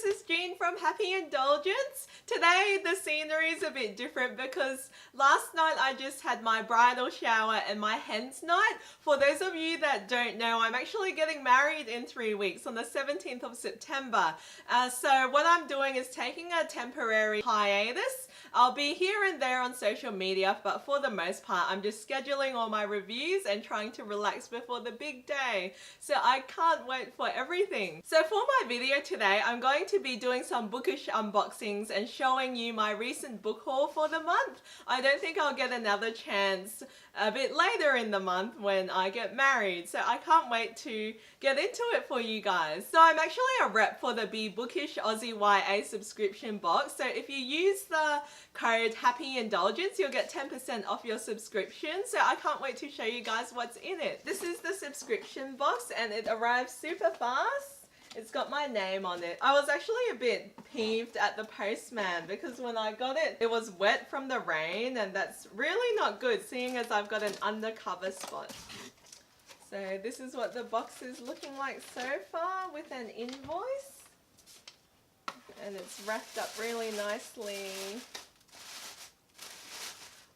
this is Jean from Happy Indulgence. Today the scenery is a bit different because last night I just had my bridal shower and my hens night. For those of you that don't know, I'm actually getting married in 3 weeks on the 17th of September. So what I'm doing is taking a temporary hiatus. I'll be here and there on social media, but for the most part I'm just scheduling all my reviews and trying to relax before the big day. So I can't wait for everything. So for my video today, I'm going to be doing some bookish unboxings and showing you my recent book haul for the month. I don't think I'll get another chance a bit later in the month when I get married, so I can't wait to get into it for you guys. So I'm actually a rep for the Be Bookish Aussie YA subscription box, so if you use the code Happy Indulgence, you'll get 10% off your subscription, so I can't wait to show you guys what's in it. This is the subscription box and it arrives super fast. It's got my name on it. I was actually a bit peeved at the postman because when I got it, it was wet from the rain, and that's really not good seeing as I've got an undercover spot. So this is what the box is looking like so far with an invoice. And it's wrapped up really nicely.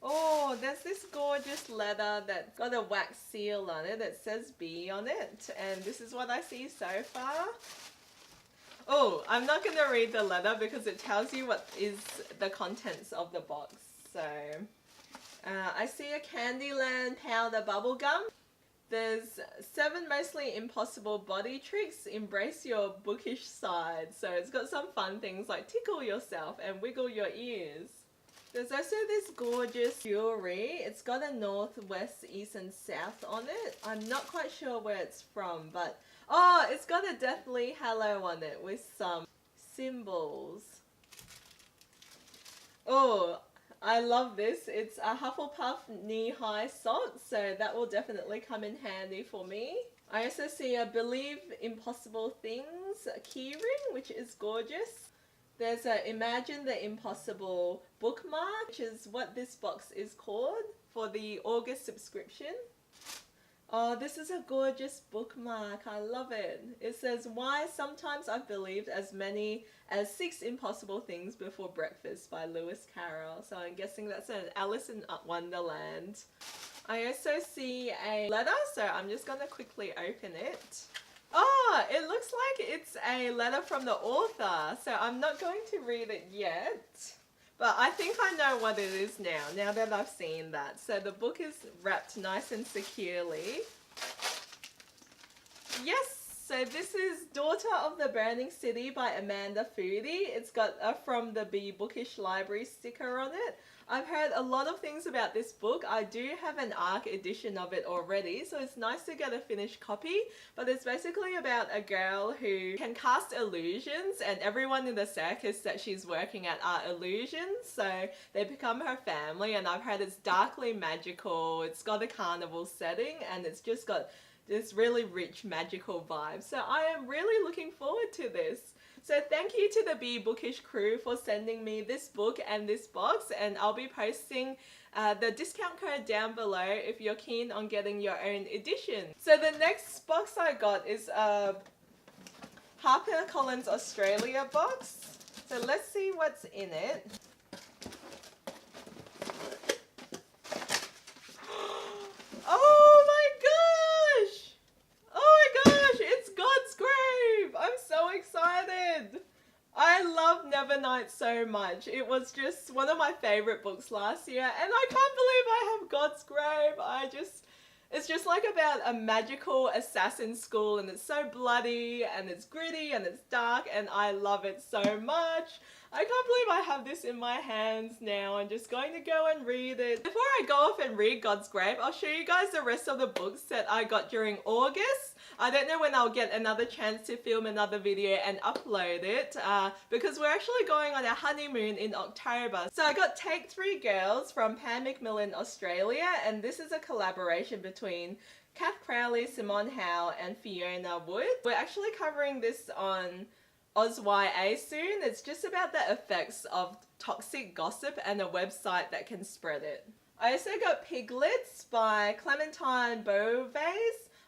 Oh, there's this gorgeous letter that got a wax seal on it that says Be on it, and this is what I see so far. Oh, I'm not going to read the letter because it tells you what is the contents of the box. So, I see a Candyland powder bubble gum. There's 7 mostly impossible body tricks. Embrace your bookish side. So it's got some fun things like tickle yourself and wiggle your ears. There's also this gorgeous jewelry. It's got a north, west, east and south on it. I'm not quite sure where it's from, but oh, it's got a Deathly Hallow on it with some symbols. Oh, I love this. It's a Hufflepuff knee-high sock, so that will definitely come in handy for me. I also see a Believe Impossible Things keyring, which is gorgeous. There's a Imagine the Impossible bookmark, which is what this box is called for the August subscription. Oh, this is a gorgeous bookmark. I love it. It says, why sometimes I've believed as many as 6 impossible things before breakfast by Lewis Carroll. So I'm guessing that's an Alice in Wonderland. I also see a letter, so I'm just going to quickly open it. Oh, it looks like it's a letter from the author, so I'm not going to read it yet. But I think I know what it is now that I've seen that. So the book is wrapped nice and securely. Yes, so this is Daughter of the Burning City by Amanda Foodie. It's got a From the Be Bookish Library sticker on it. I've heard a lot of things about this book. I do have an ARC edition of it already, so it's nice to get a finished copy. But it's basically about a girl who can cast illusions, and everyone in the circus that she's working at are illusions, so they become her family. And I've heard it's darkly magical, it's got a carnival setting, and it's just got this really rich magical vibe. So I am really looking forward to this. So thank you to the Be Bookish crew for sending me this book and this box, and I'll be posting the discount code down below if you're keen on getting your own edition. So the next box I got is a HarperCollins Australia box. So let's see what's in it. Night so much. It was just one of my favorite books last year, and I can't believe I have God's Grave. It's just like about a magical assassin school, and it's so bloody and it's gritty and it's dark, and I love it so much. I can't believe I have this in my hands now. I'm just going to go and read it. Before I go off and read God's Grave, I'll show you guys the rest of the books that I got during August. I don't know when I'll get another chance to film another video and upload it because we're actually going on a honeymoon in October. So I got Take 3 Girls from Pam McMillan Australia, and this is a collaboration between Kath Crowley, Simone Howe and Fiona Wood. We're actually covering this on AusYA soon. It's just about the effects of toxic gossip and a website that can spread it. I also got Piglets by Clementine Beauvais.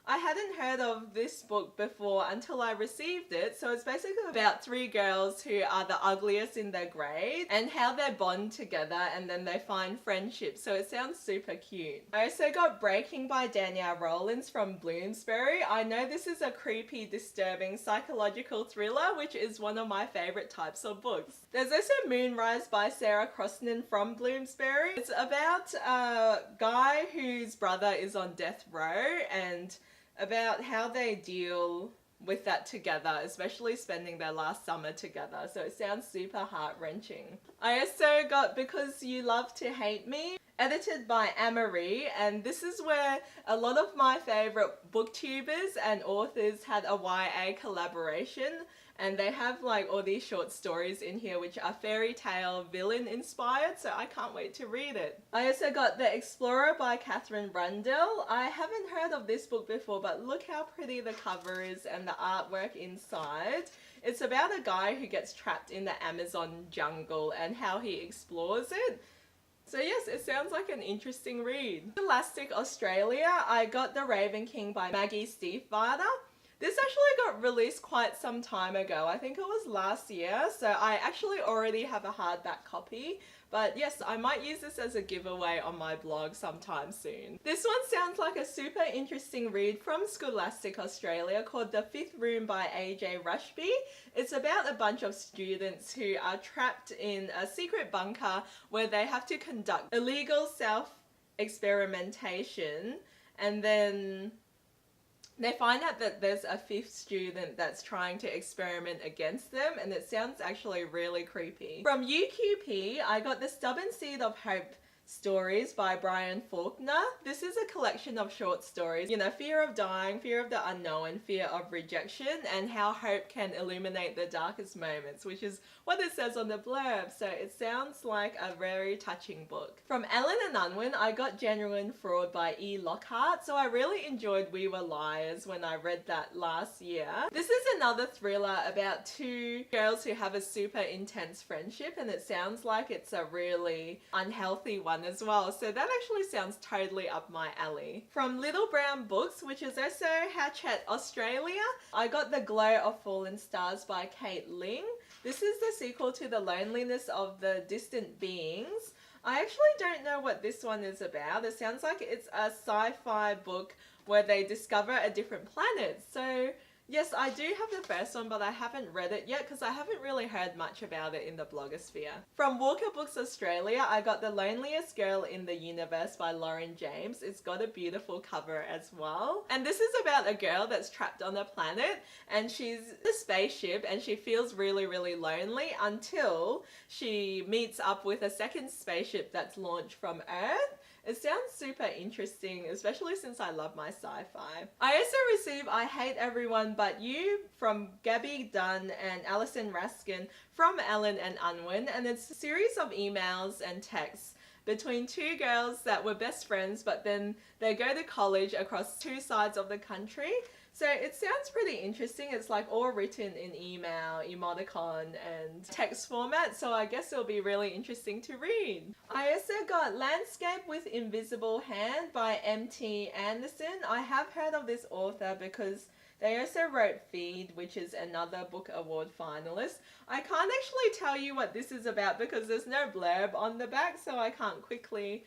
I hadn't heard of this book before until I received it. So it's basically about three girls who are the ugliest in their grade and how they bond together and then they find friendship. So it sounds super cute. I also got Breaking by Danielle Rollins from Bloomsbury. I know this is a creepy, disturbing psychological thriller, which is one of my favorite types of books. There's also Moonrise by Sarah Crosnan from Bloomsbury. It's about a guy whose brother is on death row and about how they deal with that together, especially spending their last summer together. So it sounds super heart-wrenching. I also got Because You Love to Hate Me, edited by Amarie, and this is where a lot of my favorite booktubers and authors had a YA collaboration, and they have like all these short stories in here which are fairy tale villain inspired, so I can't wait to read it. I also got The Explorer by Catherine Rundell. I haven't heard of this book before, but look how pretty the cover is and the artwork inside. It's about a guy who gets trapped in the Amazon jungle and how he explores it. So yes, it sounds like an interesting read. Scholastic Australia, I got The Raven King by Maggie Stiefvater. This actually got released quite some time ago. I think it was last year, so I actually already have a hardback copy. But yes, I might use this as a giveaway on my blog sometime soon. This one sounds like a super interesting read from Scholastic Australia called The Fifth Room by AJ Rushby. It's about a bunch of students who are trapped in a secret bunker where they have to conduct illegal self-experimentation, and then they find out that there's a fifth student that's trying to experiment against them, and it sounds actually really creepy. From UQP, I got The Stubborn Seed of Hope stories by Brian Faulkner. This is a collection of short stories, you know, fear of dying, fear of the unknown, fear of rejection, and how hope can illuminate the darkest moments, which is what it says on the blurb. So it sounds like a very touching book. From Ellen and Unwin, I got Genuine Fraud by E. Lockhart. So I really enjoyed We Were Liars when I read that last year. This is another thriller about two girls who have a super intense friendship, and it sounds like it's a really unhealthy one as well. So that actually sounds totally up my alley. From Little Brown Books, which is also Hatchet Australia, I got The Glow of Fallen Stars by Kate Ling. This is the sequel to The Loneliness of the Distant Beings. I actually don't know what this one is about. It sounds like it's a sci-fi book where they discover a different planet. So yes, I do have the first one, but I haven't read it yet because I haven't really heard much about it in the blogosphere. From Walker Books Australia, I got The Loneliest Girl in the Universe by Lauren James. It's got a beautiful cover as well. And this is about a girl that's trapped on a planet, and she's in a spaceship and she feels really, really lonely until she meets up with a second spaceship that's launched from Earth. It sounds super interesting, especially since I love my sci-fi. I also received I Hate Everyone But You from Gabby Dunn and Alison Raskin from Ellen and Unwin, and it's a series of emails and texts between two girls that were best friends, but then they go to college across two sides of the country. So it sounds pretty interesting. It's like all written in email, emoticon, and text format, so I guess it'll be really interesting to read. I also got Landscape with Invisible Hand by M.T. Anderson. I have heard of this author because they also wrote Feed, which is another book award finalist. I can't actually tell you what this is about because there's no blurb on the back, so I can't quickly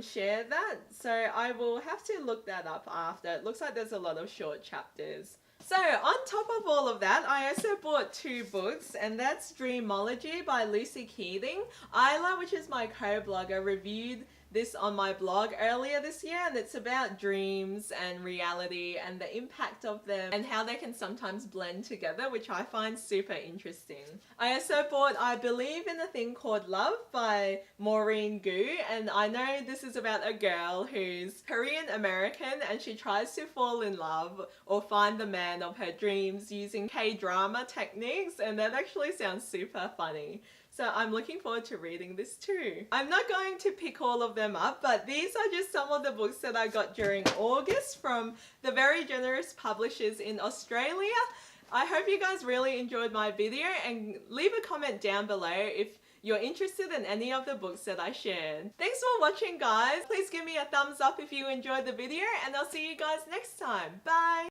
share that. So I will have to look that up after. It looks like there's a lot of short chapters. So on top of all of that, I also bought two books, and that's Dreamology by Lucy Keating. Isla, which is my co-blogger, reviewed this on my blog earlier this year, and it's about dreams and reality and the impact of them and how they can sometimes blend together, which I find super interesting. I also bought I Believe in a Thing Called Love by Maureen Gu, and I know this is about a girl who's Korean American and she tries to fall in love or find the man of her dreams using K-drama techniques, and that actually sounds super funny. So I'm looking forward to reading this too. I'm not going to pick all of them up, but these are just some of the books that I got during August from the very generous publishers in Australia. I hope you guys really enjoyed my video, and leave a comment down below if you're interested in any of the books that I shared. Thanks for watching, guys. Please give me a thumbs up if you enjoyed the video, and I'll see you guys next time. Bye!